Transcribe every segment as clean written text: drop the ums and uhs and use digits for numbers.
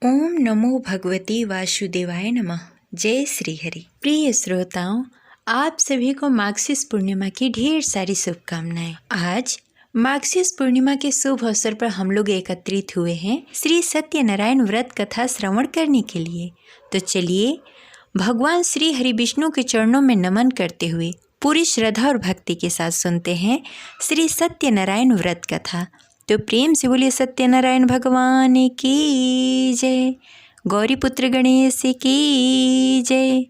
ओम नमो भगवते वासुदेवाय नमः। जय श्री हरि। प्रिय श्रोताओं, आप सभी को माघशीस पूर्णिमा की ढेर सारी शुभकामनाएं। आज माघशीस पूर्णिमा के शुभ अवसर पर हम लोग एकत्रित हुए हैं श्री सत्यनारायण व्रत कथा श्रवण करने के लिए। तो चलिए भगवान श्री हरि विष्णु के चरणों में नमन करते हुए पूरी श्रद्धा और भक्ति के साथ सुनते हैं श्री सत्यनारायण व्रत कथा। तो प्रेम से बोलिए सत्यनारायण भगवान की जय, गौरी पुत्र गणेश की जय।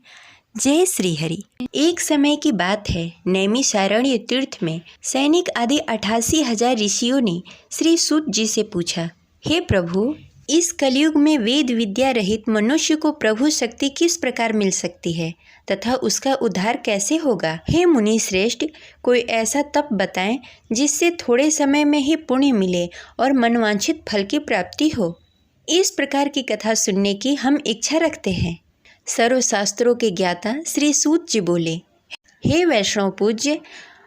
जय श्री हरि। एक समय की बात है, नैमिषारण्य तीर्थ में सैनिक आदि 88,000 ऋषियों ने श्री सूत जी से पूछा, हे प्रभु, इस कलयुग में वेद विद्या रहित मनुष्य को प्रभु शक्ति किस प्रकार मिल सकती है तथा उसका उद्धार कैसे होगा? हे मुनि श्रेष्ठ, कोई ऐसा तप बताएं जिससे थोड़े समय में ही पुण्य मिले और मनवांछित फल की प्राप्ति हो। इस प्रकार की कथा सुनने की हम इच्छा रखते हैं। सर्वशास्त्रों के ज्ञाता श्री सूत जी बोले, हे वैष्णव पूज्य,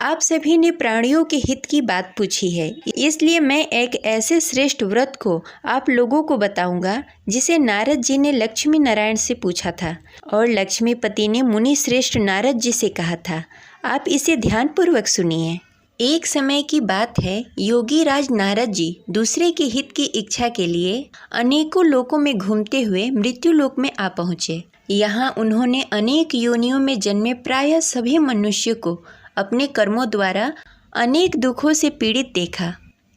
आप सभी ने प्राणियों के हित की बात पूछी है, इसलिए मैं एक ऐसे श्रेष्ठ व्रत को आप लोगों को बताऊंगा जिसे नारद जी ने लक्ष्मी नारायण से पूछा था और लक्ष्मीपति ने मुनि श्रेष्ठ नारद जी से कहा था। आप इसे ध्यानपूर्वक सुनिए। एक समय की बात है, योगी राज नारद जी दूसरे के हित की इच्छा के लिए अनेकों लोकों में घूमते हुए मृत्यु लोक में आ पहुँचे। यहाँ उन्होंने अनेक योनियों में जन्मे प्रायः सभी मनुष्य को अपने कर्मों द्वारा अनेक दुखों से पीड़ित देखा।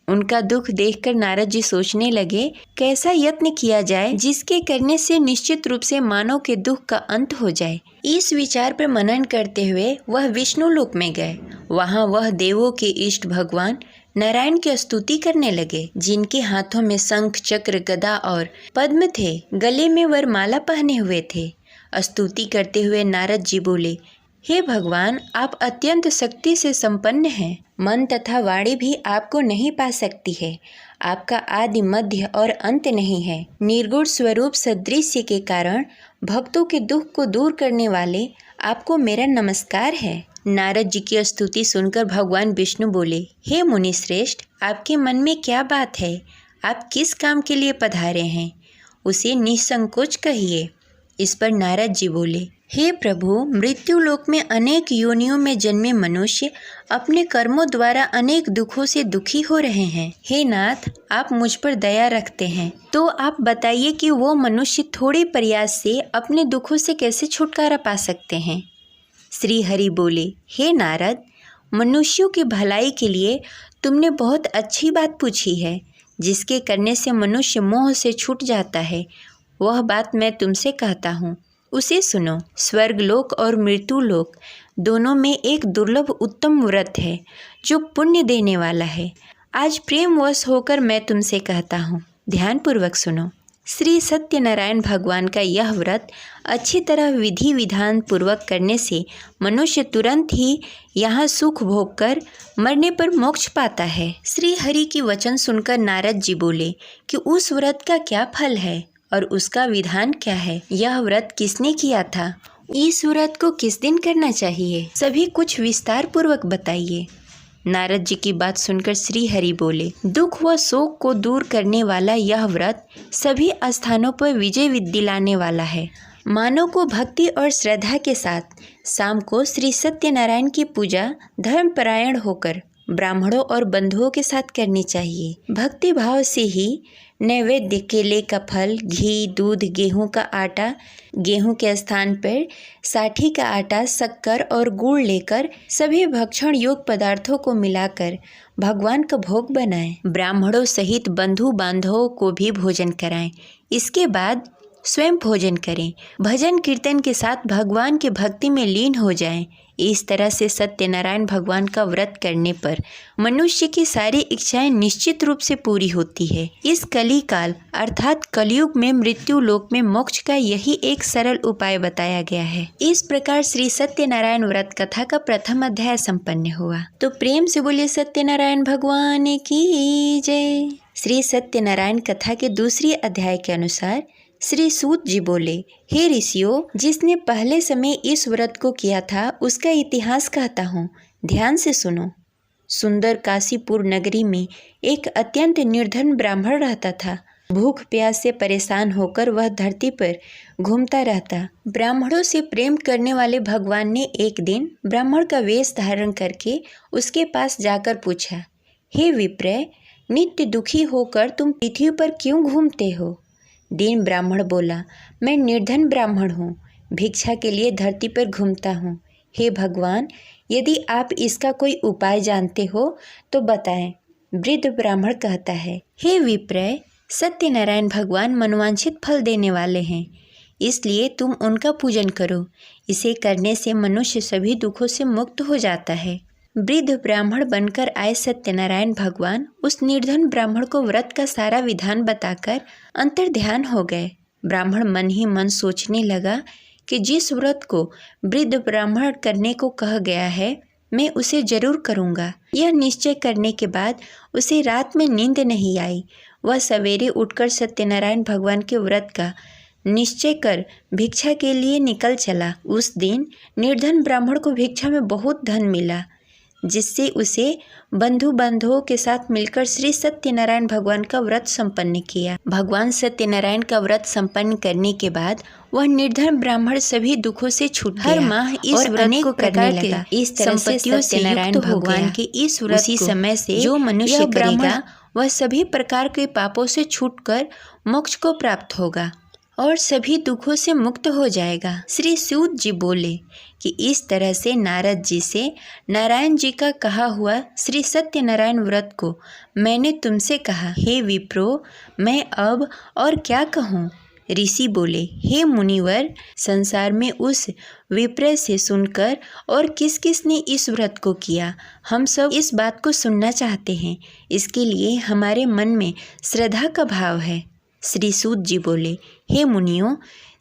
उनका दुख देखकर नारद जी सोचने लगे, कैसा यत्न किया जाए जिसके करने से निश्चित रूप से मानव के दुख का अंत हो जाए। इस विचार पर मनन करते हुए वह विष्णु लोक में गए। वहाँ वह देवों के इष्ट भगवान नारायण की स्तुति करने लगे, जिनके हाथों में शंख चक्र गदा और पद्म थे, गले में वरमाला पहने हुए थे। स्तुति करते हुए नारद जी बोले, हे भगवान, आप अत्यंत शक्ति से संपन्न हैं। मन तथा वाणी भी आपको नहीं पा सकती है। आपका आदि मध्य और अंत नहीं है। निर्गुण स्वरूप सदृश्य के कारण भक्तों के दुख को दूर करने वाले आपको मेरा नमस्कार है। नारद जी की स्तुति सुनकर भगवान विष्णु बोले, हे मुनि श्रेष्ठ, आपके मन में क्या बात है? आप किस काम के लिए पधारे हैं? उसे निसंकोच कहिए। इस पर नारद जी बोले, हे प्रभु, मृत्यु लोक में अनेक योनियों में जन्मे मनुष्य अपने कर्मों द्वारा अनेक दुखों से दुखी हो रहे हैं। हे नाथ, आप मुझ पर दया रखते हैं, तो आप बताइए कि वो मनुष्य थोड़े प्रयास से अपने दुखों से कैसे छुटकारा पा सकते हैं। श्री हरि बोले, हे नारद, मनुष्यों की भलाई के लिए तुमने बहुत अच्छी बात पूछी है। जिसके करने से मनुष्य मोह से छूट जाता है, वह बात मैं तुमसे कहता हूँ, उसे सुनो। स्वर्गलोक और मृत्युलोक दोनों में एक दुर्लभ उत्तम व्रत है जो पुण्य देने वाला है। आज प्रेमवश होकर मैं तुमसे कहता हूँ, ध्यानपूर्वक सुनो। श्री सत्यनारायण भगवान का यह व्रत अच्छी तरह विधि विधान पूर्वक करने से मनुष्य तुरंत ही यहाँ सुख भोग कर मरने पर मोक्ष पाता है। श्री हरि की वचन सुनकर नारद जी बोले कि उस व्रत का क्या फल है और उसका विधान क्या है? यह व्रत किसने किया था? इस व्रत को किस दिन करना चाहिए? सभी कुछ विस्तार पूर्वक बताइए। नारद जी की बात सुनकर श्री हरि बोले, दुख व शोक को दूर करने वाला यह व्रत सभी स्थानों पर विजय दिलाने वाला है। मानव को भक्ति और श्रद्धा के साथ शाम को श्री सत्यनारायण की पूजा धर्मपरायण होकर ब्राह्मणों और बंधुओं के साथ करनी चाहिए। भक्ति भाव से ही नैवेद्य, केले का फल, घी, दूध, गेहूं का आटा, गेहूं के स्थान पर साठी का आटा, शक्कर और गुड़ लेकर सभी भक्षण योग्य पदार्थों को मिलाकर भगवान का भोग बनाएं। ब्राह्मणों सहित बंधु बांधवों को भी भोजन कराएं। इसके बाद स्वयं भोजन करें। भजन कीर्तन के साथ भगवान की भक्ति में लीन हो जाएं। इस तरह से सत्यनारायण भगवान का व्रत करने पर मनुष्य की सारी इच्छाएं निश्चित रूप से पूरी होती है। इस कली काल अर्थात कलयुग में मृत्यु लोक में मोक्ष का यही एक सरल उपाय बताया गया है। इस प्रकार श्री सत्यनारायण व्रत कथा का प्रथम अध्याय संपन्न हुआ। तो प्रेम से बोलिए सत्यनारायण भगवान की जय। श्री सत्यनारायण कथा के दूसरे अध्याय के अनुसार श्री सूत जी बोले, हे ऋषियों, जिसने पहले समय इस व्रत को किया था उसका इतिहास कहता हूँ, ध्यान से सुनो। सुंदर काशीपुर नगरी में एक अत्यंत निर्धन ब्राह्मण रहता था। भूख प्यास से परेशान होकर वह धरती पर घूमता रहता। ब्राह्मणों से प्रेम करने वाले भगवान ने एक दिन ब्राह्मण का वेश धारण करके उसके पास जाकर पूछा, हे विप्र, नित्य दुखी होकर तुम पृथ्वी पर क्यों घूमते हो? दीन ब्राह्मण बोला, मैं निर्धन ब्राह्मण हूँ, भिक्षा के लिए धरती पर घूमता हूँ। हे भगवान, यदि आप इसका कोई उपाय जानते हो तो बताएं। वृद्ध ब्राह्मण कहता है, हे विप्र, सत्यनारायण भगवान मनोवांछित फल देने वाले हैं, इसलिए तुम उनका पूजन करो। इसे करने से मनुष्य सभी दुखों से मुक्त हो जाता है। वृद्ध ब्राह्मण बनकर आए सत्यनारायण भगवान उस निर्धन ब्राह्मण को व्रत का सारा विधान बताकर अंतर्ध्यान हो गए। ब्राह्मण मन ही मन सोचने लगा कि जिस व्रत को वृद्ध ब्राह्मण करने को कहा गया है, मैं उसे जरूर करूँगा। यह निश्चय करने के बाद उसे रात में नींद नहीं आई। वह सवेरे उठकर सत्यनारायण भगवान के व्रत का निश्चय कर भिक्षा के लिए निकल चला। उस दिन निर्धन ब्राह्मण को भिक्षा में बहुत धन मिला, जिससे उसे बंधु बांधवों के साथ मिलकर श्री सत्यनारायण भगवान का व्रत संपन्न किया। भगवान सत्यनारायण का व्रत संपन्न करने के बाद वह निर्धन ब्राह्मण सभी दुखों से छूट गया। हर माह इस व्रत को करने लगा। इस तरह से सत्यनारायण भगवान के इस व्रत उसी समय से जो मनुष्य करेगा वह सभी प्रकार के पापों से छूटकर मोक्ष को प्राप्त होगा और सभी दुखों से मुक्त हो जाएगा। श्री सूत जी बोले कि इस तरह से नारद जी से नारायण जी का कहा हुआ श्री सत्यनारायण व्रत को मैंने तुमसे कहा। हे विप्रो, मैं अब और क्या कहूँ? ऋषि बोले, हे मुनिवर, संसार में उस विप्र से सुनकर और किस किस ने इस व्रत को किया, हम सब इस बात को सुनना चाहते हैं। इसके लिए हमारे मन में श्रद्धा का भाव है। श्री सूत जी बोले, हे मुनियों,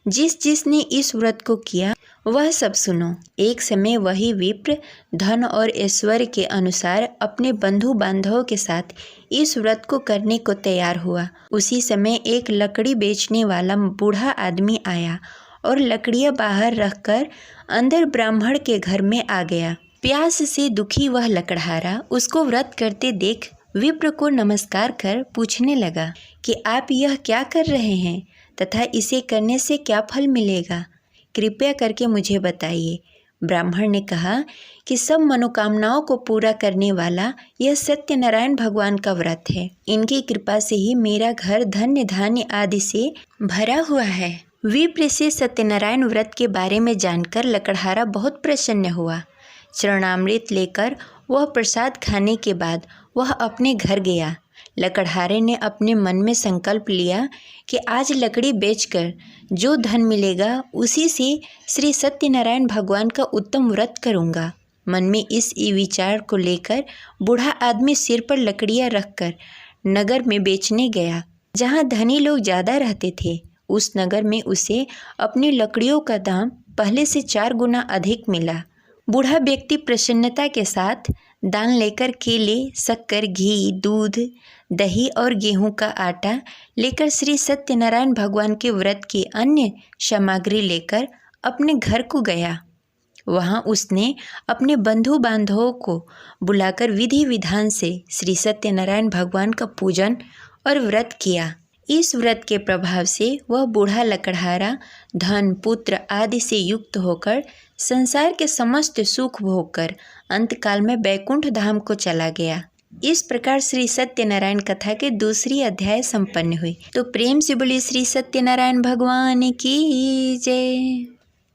जिस जिसने इस व्रत को किया वह सब सुनो। एक समय वही विप्र धन और ऐश्वर्य के अनुसार अपने बंधु बांधवों के साथ इस व्रत को करने को तैयार हुआ। उसी समय एक लकड़ी बेचने वाला बूढ़ा आदमी आया और लकड़ियां बाहर रखकर अंदर ब्राह्मण के घर में आ गया। प्यास से दुखी वह लकड़हारा उसको व्रत करते देख विप्र को नमस्कार कर पूछने लगा कि आप यह क्या कर रहे हैं तथा इसे करने से क्या फल मिलेगा, कृपया करके मुझे बताइए। ब्राह्मण ने कहा कि सब मनोकामनाओं को पूरा करने वाला यह सत्यनारायण भगवान का व्रत है। इनकी कृपा से ही मेरा घर धन्य धान्य आदि से भरा हुआ है। विप्र से सत्यनारायण व्रत के बारे में जानकर लकड़हारा बहुत प्रसन्न हुआ। चरणामृत लेकर वह प्रसाद खाने के बाद वह अपने घर गया। लकड़हारे ने अपने मन में संकल्प लिया कि आज लकड़ी बेचकर जो धन मिलेगा उसी से श्री सत्यनारायण भगवान का उत्तम व्रत करूँगा। मन में इस विचार को लेकर बूढ़ा आदमी सिर पर लकड़ियाँ रखकर नगर में बेचने गया। जहाँ धनी लोग ज़्यादा रहते थे, उस नगर में उसे अपनी लकड़ियों का दाम पहले से 4 गुना अधिक मिला। बूढ़ा व्यक्ति प्रसन्नता के साथ दान लेकर केले, शक्कर, घी, दूध, दही और गेहूं का आटा लेकर श्री सत्यनारायण भगवान के व्रत की अन्य सामग्री लेकर अपने घर को गया। वहां उसने अपने बंधु बांधवों को बुलाकर विधि विधान से श्री सत्यनारायण भगवान का पूजन और व्रत किया। इस व्रत के प्रभाव से वह बूढ़ा लकड़हारा धन, पुत्र आदि से युक्त होकर संसार के समस्त सुख भोगकर अंतकाल में बैकुंठ धाम को चला गया। इस प्रकार श्री सत्यनारायण कथा के दूसरी अध्याय संपन्न हुई। तो प्रेम से बोली श्री सत्यनारायण भगवान की जय।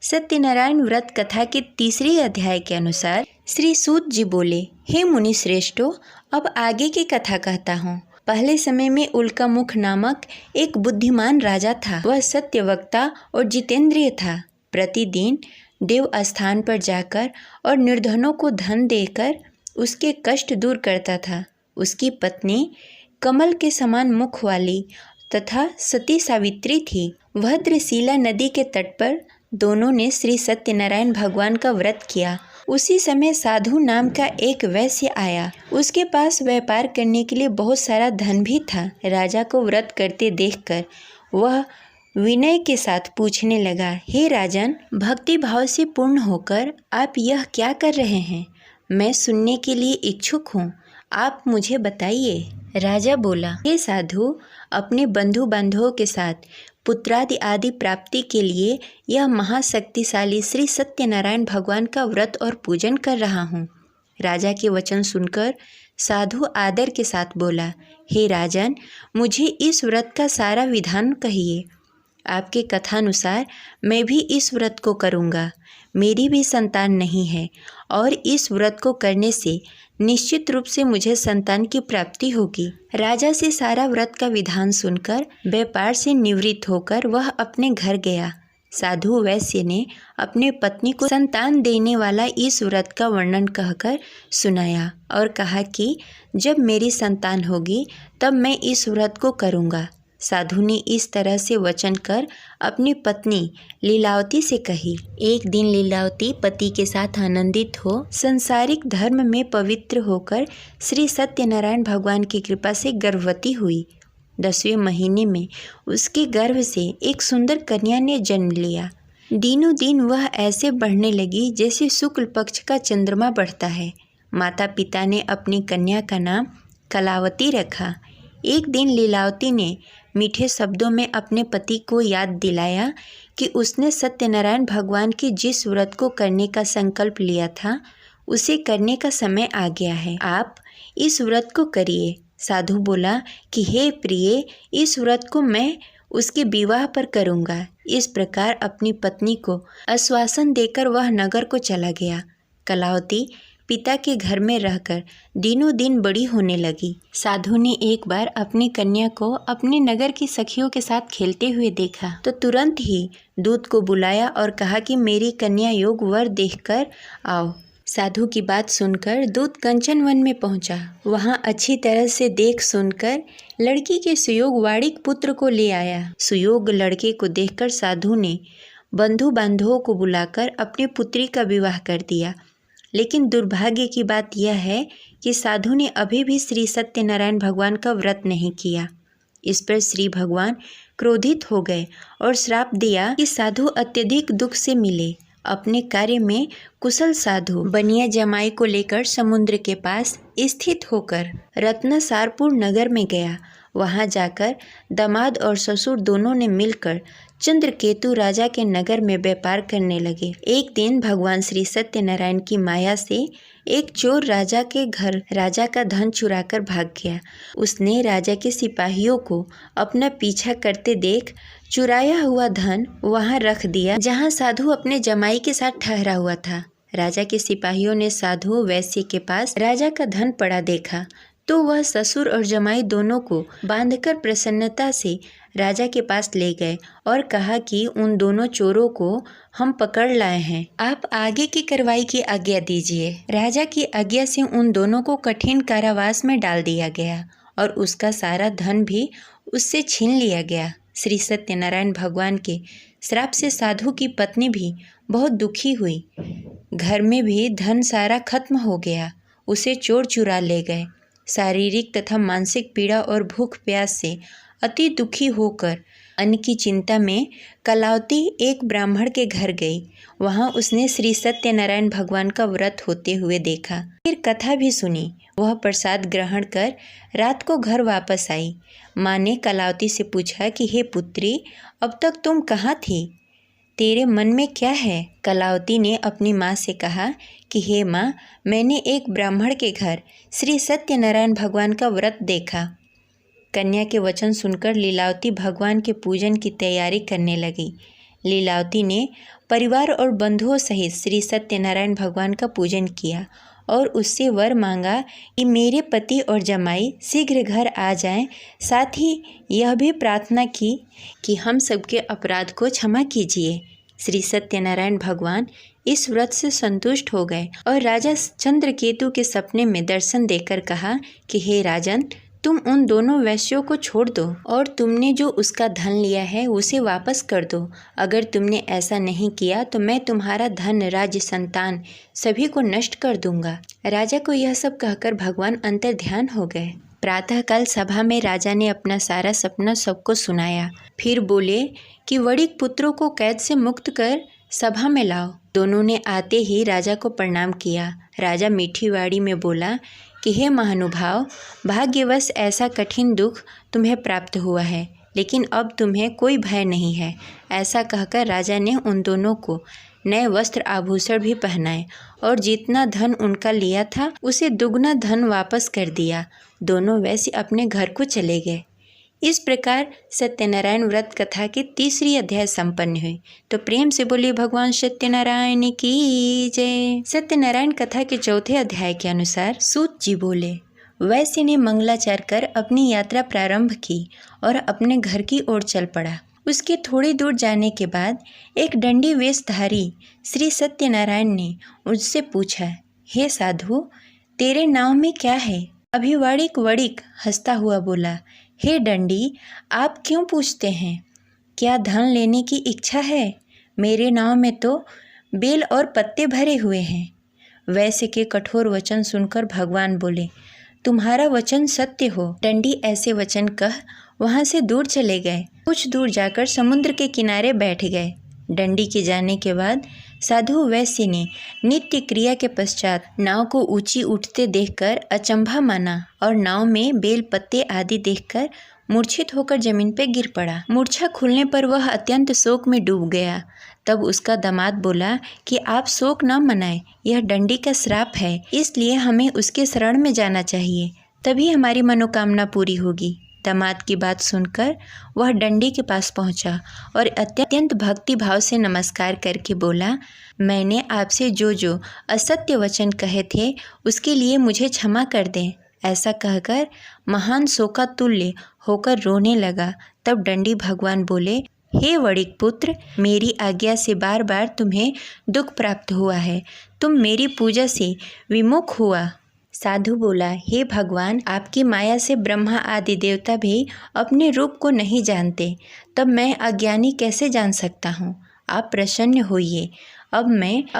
सत्यनारायण व्रत कथा के तीसरी अध्याय के अनुसार श्री सूत जी बोले, हे मुनि श्रेष्ठो, अब आगे की कथा कहता हूँ। पहले समय में उल्कामुख नामक एक बुद्धिमान राजा था। वह सत्यवक्ता और जितेंद्रिय था। प्रतिदिन देव स्थान पर जाकर और निर्धनों को धन देकर उसके कष्ट दूर करता था। उसकी पत्नी कमल के समान मुख वाली तथा सती सावित्री थी। भद्रशिला नदी के तट पर दोनों ने श्री सत्यनारायण भगवान का व्रत किया। उसी समय साधु नाम का एक वैश्य आया। उसके पास व्यापार करने के लिए बहुत सारा धन भी था। राजा को व्रत करते देखकर वह विनय के साथ पूछने लगा, हे राजन, भक्ति भाव से पूर्ण होकर आप यह क्या कर रहे हैं? मैं सुनने के लिए इच्छुक हूँ, आप मुझे बताइए। राजा बोला, हे साधु, अपने बंधु बांधवों के साथ पुत्रादि आदि प्राप्ति के लिए यह महाशक्तिशाली श्री सत्यनारायण भगवान का व्रत और पूजन कर रहा हूँ। राजा के वचन सुनकर साधु आदर के साथ बोला, हे राजन, मुझे इस व्रत का सारा विधान कहिए। आपके कथानुसार मैं भी इस व्रत को करूँगा। मेरी भी संतान नहीं है और इस व्रत को करने से निश्चित रूप से मुझे संतान की प्राप्ति होगी। राजा से सारा व्रत का विधान सुनकर व्यापार से निवृत्त होकर वह अपने घर गया। साधु वैश्य ने अपने पत्नी को संतान देने वाला इस व्रत का वर्णन कहकर सुनाया और कहा कि जब मेरी संतान होगी तब मैं इस व्रत को करूँगा। साधु ने इस तरह से वचन कर अपनी पत्नी लीलावती से कही। एक दिन लीलावती पति के साथ आनंदित हो संसारिक धर्म में पवित्र होकर श्री सत्यनारायण भगवान की कृपा से गर्भवती हुई। 10वें महीने में उसके गर्भ से एक सुंदर कन्या ने जन्म लिया। दिनों दिन वह ऐसे बढ़ने लगी जैसे शुक्ल पक्ष का चंद्रमा बढ़ता है। माता पिता ने अपनी कन्या का नाम कलावती रखा। एक दिन लीलावती ने मीठे शब्दों में अपने पति को याद दिलाया कि उसने सत्यनारायण भगवान के जिस व्रत को करने का संकल्प लिया था उसे करने का समय आ गया है। आप इस व्रत को करिए। साधु बोला कि हे प्रिय, इस व्रत को मैं उसके विवाह पर करूँगा। इस प्रकार अपनी पत्नी को आश्वासन देकर वह नगर को चला गया। कलावती पिता के घर में रहकर दिनों दिन बड़ी होने लगी। साधु ने एक बार अपनी कन्या को अपने नगर की सखियों के साथ खेलते हुए देखा तो तुरंत ही दूत को बुलाया और कहा कि मेरी कन्या योग वर देखकर आओ। साधु की बात सुनकर दूत कंचन वन में पहुंचा। वहां अच्छी तरह से देख सुनकर लड़की के सुयोग वाड़िक पुत्र को ले आया। सुयोग लड़के को देखकर साधु ने बंधु बांधवों को बुलाकर अपनी पुत्री का विवाह कर दिया। लेकिन दुर्भाग्य की बात यह है कि साधु ने अभी भी श्री सत्यनारायण भगवान का व्रत नहीं किया। इस पर श्री भगवान क्रोधित हो गए और श्राप दिया कि साधु अत्यधिक दुख से मिले। अपने कार्य में कुशल साधु बनिया जमाई को लेकर समुद्र के पास स्थित होकर रत्नसारपुर नगर में गया। वहां जाकर दामाद और ससुर दोनों ने मिलकर चंद्रकेतु राजा के नगर में व्यापार करने लगे। एक दिन भगवान श्री सत्यनारायण की माया से एक चोर राजा के घर राजा का धन चुराकर भाग गया। उसने राजा के सिपाहियों को अपना पीछा करते देख चुराया हुआ धन वहां रख दिया जहां साधु अपने जमाई के साथ ठहरा हुआ था। राजा के सिपाहियों ने साधु वैश्य के पास राजा का धन पड़ा देखा तो वह ससुर और जमाई दोनों को बांधकर प्रसन्नता से राजा के पास ले गए और कहा कि उन दोनों चोरों को हम पकड़ लाए हैं, आप आगे की कार्रवाई की आज्ञा दीजिए। राजा की आज्ञा से उन दोनों को कठिन कारावास में डाल दिया गया और उसका सारा धन भी उससे छीन लिया गया। श्री सत्यनारायण भगवान के श्राप से साधु की पत्नी भी बहुत दुखी हुई। घर में भी धन सारा खत्म हो गया। उसे चोर चुरा ले गए। शारीरिक तथा मानसिक पीड़ा और भूख प्यास से अति दुखी होकर अन्न की चिंता में कलावती एक ब्राह्मण के घर गई। वहां उसने श्री सत्यनारायण भगवान का व्रत होते हुए देखा। फिर कथा भी सुनी। वह प्रसाद ग्रहण कर रात को घर वापस आई। माँ ने कलावती से पूछा कि हे पुत्री, अब तक तुम कहाँ थी? तेरे मन में क्या है? कलावती ने अपनी माँ से कहा कि हे माँ, मैंने एक ब्राह्मण के घर श्री सत्यनारायण भगवान का व्रत देखा। कन्या के वचन सुनकर लीलावती भगवान के पूजन की तैयारी करने लगी। लीलावती ने परिवार और बंधुओं सहित श्री सत्यनारायण भगवान का पूजन किया और उससे वर मांगा कि मेरे पति और जमाई शीघ्र घर आ जाएं। साथ ही यह भी प्रार्थना की कि हम सबके अपराध को क्षमा कीजिए। श्री सत्यनारायण भगवान इस व्रत से संतुष्ट हो गए और राजा चंद्रकेतु के सपने में दर्शन देकर कहा कि हे राजन, तुम उन दोनों वैश्यों को छोड़ दो और तुमने जो उसका धन लिया है उसे वापस कर दो। अगर तुमने ऐसा नहीं किया तो मैं तुम्हारा धन, राज्य, संतान सभी को नष्ट कर दूंगा। राजा को यह सब कहकर भगवान अंतर ध्यान हो गए। प्रातःकाल सभा में राजा ने अपना सारा सपना सबको सुनाया। फिर बोले कि वड़िक पुत्रों को कैद से मुक्त कर सभा में लाओ। दोनों ने आते ही राजा को प्रणाम किया। राजा मीठी वाणी में बोला कि हे महानुभाव, भाग्यवश ऐसा कठिन दुख तुम्हें प्राप्त हुआ है, लेकिन अब तुम्हें कोई भय नहीं है। ऐसा कहकर राजा ने उन दोनों को नए वस्त्र आभूषण भी पहनाए और जितना धन उनका लिया था उसे दुगना धन वापस कर दिया। दोनों वैसे अपने घर को चले गए। इस प्रकार सत्यनारायण व्रत कथा की तीसरी अध्याय संपन्न हुई। तो प्रेम से बोलिए भगवान सत्यनारायण की जय। सत्यनारायण कथा के चौथे अध्याय के अनुसार सूत जी बोले, वैश्य ने मंगलाचार कर अपनी यात्रा प्रारंभ की और अपने घर की ओर चल पड़ा। उसके थोड़ी दूर जाने के बाद एक दंडी वेशधारी श्री सत्यनारायण ने उससे पूछा, हे साधु, तेरे नाव में क्या है? अभी वड़िक वड़िक हंसता हुआ बोला, हे दंडी, आप क्यों पूछते हैं? क्या धन लेने की इच्छा है? मेरे नाव में तो बेल और पत्ते भरे हुए हैं। वैश्य के कठोर वचन सुनकर भगवान बोले, तुम्हारा वचन सत्य हो। दंडी ऐसे वचन कह वहाँ से दूर चले गए। कुछ दूर जाकर समुद्र के किनारे बैठ गए। दंडी के जाने के बाद साधु वैश्य ने नित्य क्रिया के पश्चात नाव को ऊंची उठते देखकर अचंभा माना और नाव में बेल पत्ते आदि देखकर मूर्छित होकर जमीन पर गिर पड़ा। मूर्छा खुलने पर वह अत्यंत शोक में डूब गया। तब उसका दामाद बोला कि आप शोक न मनाएं, यह दंडी का श्राप है, इसलिए हमें उसके शरण में जाना चाहिए, तभी हमारी मनोकामना पूरी होगी। दामाद की बात सुनकर वह दंडी के पास पहुंचा और अत्यंत भक्ति भाव से नमस्कार करके बोला, मैंने आपसे जो असत्य वचन कहे थे उसके लिए मुझे क्षमा कर दें। ऐसा कहकर महान शोकातुल्य होकर रोने लगा। तब दंडी भगवान बोले, हे वड़िक पुत्र, मेरी आज्ञा से बार बार तुम्हें दुख प्राप्त हुआ है, तुम मेरी पूजा से विमुख हुआ। साधु बोला, हे भगवान, आपकी माया से ब्रह्मा आदि देवता भी अपने रूप को नहीं जानते, तब मैं अज्ञानी कैसे जान सकता हूँ? आप प्रसन्न होइए। अब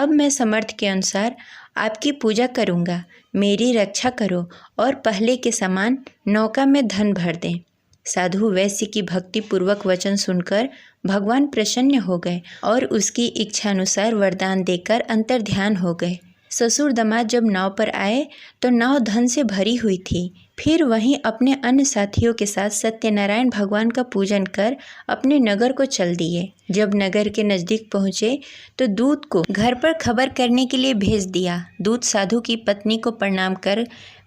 मैं समर्थ के अनुसार आपकी पूजा करूँगा। मेरी रक्षा करो और पहले के समान नौका में धन भर दें। साधु वैश्य की भक्ति पूर्वक वचन सुनकर भगवान प्रसन्न हो गए और उसकी इच्छानुसार वरदान देकर अंतर्ध्यान हो गए। ससुर दामाद जब नाव पर आए तो नाव धन से भरी हुई थी। फिर वहीं अपने अन्य साथियों के साथ सत्यनारायण भगवान का पूजन कर अपने नगर को चल दिए। जब नगर के नज़दीक पहुँचे तो दूत को घर पर खबर करने के लिए भेज दिया। दूत साधु की पत्नी को प्रणाम कर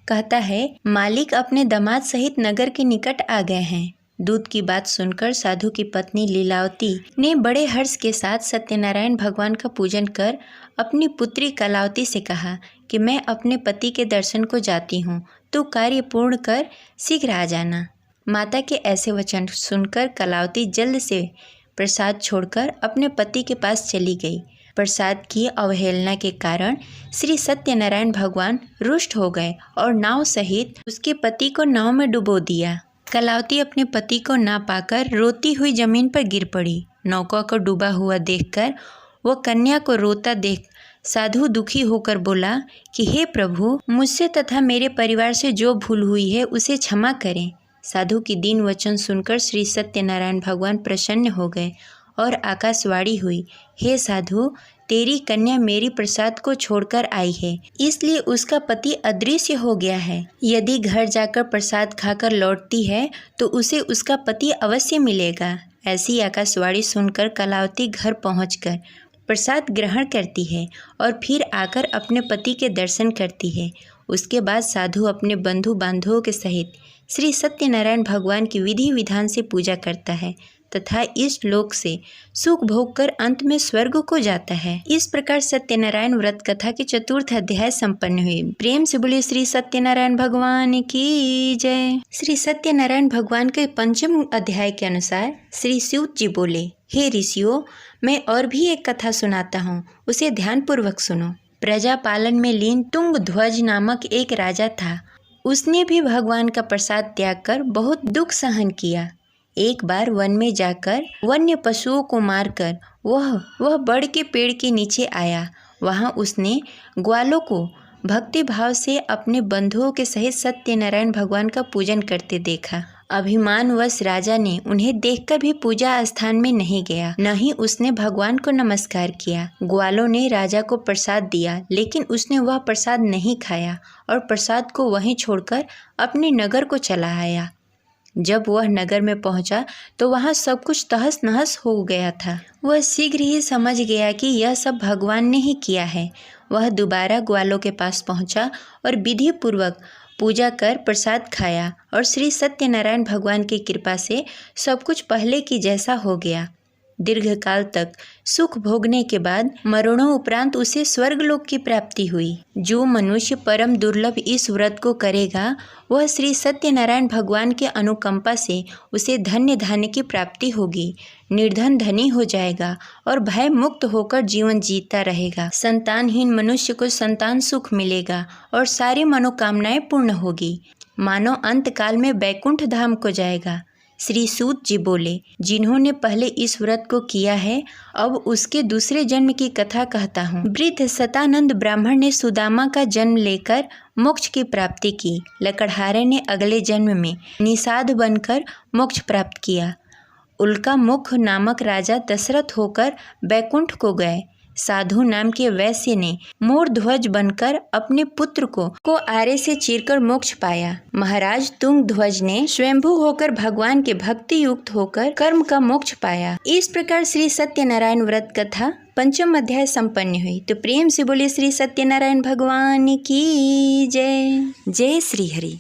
कहता है, मालिक अपने दामाद सहित नगर के निकट आ गए हैं। दूत की बात सुनकर साधु की पत्नी लीलावती ने बड़े हर्ष के साथ सत्यनारायण भगवान का पूजन कर अपनी पुत्री कलावती से कहा कि मैं अपने पति के दर्शन को जाती हूँ, तू कार्य पूर्ण कर शीघ्र आ जाना। माता के ऐसे वचन सुनकर कलावती जल्द से प्रसाद छोड़कर अपने पति के पास चली गई। प्रसाद की अवहेलना के कारण श्री सत्यनारायण भगवान रुष्ट हो गए और नाव सहित उसके पति को नाव में डुबो दिया। कलावती अपने पति को ना पाकर रोती हुई जमीन पर गिर पड़ी। नौका को डूबा हुआ देखकर वह कन्या को रोता देख साधु दुखी होकर बोला कि हे प्रभु, मुझसे तथा मेरे परिवार से जो भूल हुई है उसे क्षमा करें। साधु की दीन वचन सुनकर श्री सत्यनारायण भगवान प्रसन्न हो गए और आकाशवाणी हुई, हे साधु, तेरी कन्या मेरी प्रसाद को छोड़कर आई है, इसलिए उसका पति अदृश्य हो गया है। यदि घर जाकर प्रसाद खाकर लौटती है तो उसे उसका पति अवश्य मिलेगा। ऐसी आकाशवाणी सुनकर कलावती घर पहुंचकर प्रसाद ग्रहण करती है और फिर आकर अपने पति के दर्शन करती है। उसके बाद साधु अपने बंधु बांधवों के सहित श्री सत्यनारायण भगवान की विधि विधान से पूजा करता है तथा इस लोक से सुख भोग कर अंत में स्वर्ग को जाता है। इस प्रकार सत्यनारायण व्रत कथा के चतुर्थ अध्याय संपन्न हुए। प्रेम से बोले श्री सत्यनारायण भगवान की जय। श्री सत्यनारायण भगवान के पंचम अध्याय के अनुसार श्री सूत जी बोले, हे ऋषियों, मैं और भी एक कथा सुनाता हूँ, उसे ध्यान पूर्वक सुनो। प्रजा पालन में लीन तुंग ध्वज नामक एक राजा था। उसने भी भगवान का प्रसाद त्याग कर बहुत दुख सहन किया। एक बार वन में जाकर वन्य पशुओं को मारकर वह बड़ के पेड़ के नीचे आया। वहाँ उसने ग्वालों को भक्ति भाव से अपने बंधुओं के सहित सत्यनारायण भगवान का पूजन करते देखा अभिमानवश राजा ने उन्हें देखकर भी पूजा स्थान में नहीं गया, न ही उसने भगवान को नमस्कार किया। ग्वालों ने राजा को प्रसाद दिया, लेकिन उसने वह प्रसाद नहीं खाया और प्रसाद को वहीं छोड़कर अपने नगर को चला आया। जब वह नगर में पहुंचा तो वहां सब कुछ तहस नहस हो गया था। वह शीघ्र ही समझ गया कि यह सब भगवान ने ही किया है। वह दोबारा ग्वालों के पास पहुंचा और विधि पूर्वक पूजा कर प्रसाद खाया और श्री सत्यनारायण भगवान की कृपा से सब कुछ पहले की जैसा हो गया। दीर्घकाल तक सुख भोगने के बाद मरणों उपरांत उसे स्वर्गलोक की प्राप्ति हुई। जो मनुष्य परम दुर्लभ इस व्रत को करेगा, वह श्री सत्यनारायण भगवान के अनुकंपा से उसे धन्य धान्य की प्राप्ति होगी, निर्धन धनी हो जाएगा और भय मुक्त होकर जीवन जीता रहेगा। संतानहीन मनुष्य को संतान सुख मिलेगा और सारी मनोकामनाएं पूर्ण होगी। मानव अंत काल में बैकुंठ धाम को जाएगा। श्री सूत जी बोले, जिन्होंने पहले इस व्रत को किया है, अब उसके दूसरे जन्म की कथा कहता हूँ। वृद्ध सतानंद ब्राह्मण ने सुदामा का जन्म लेकर मोक्ष की प्राप्ति की। लकड़हारे ने अगले जन्म में निषाद बनकर मोक्ष प्राप्त किया। उल्का मुख नामक राजा दशरथ होकर बैकुंठ को गए। साधु नाम के वैश्य ने मोर ध्वज बनकर अपने पुत्र को आरे से चीरकर मोक्ष पाया। महाराज तुंग ध्वज ने स्वयंभू होकर भगवान के भक्ति युक्त होकर कर्म का मोक्ष पाया। इस प्रकार श्री सत्यनारायण व्रत कथा 5वां अध्याय संपन्न हुई। तो प्रेम से बोले श्री सत्यनारायण भगवान की जय। जय श्री हरि।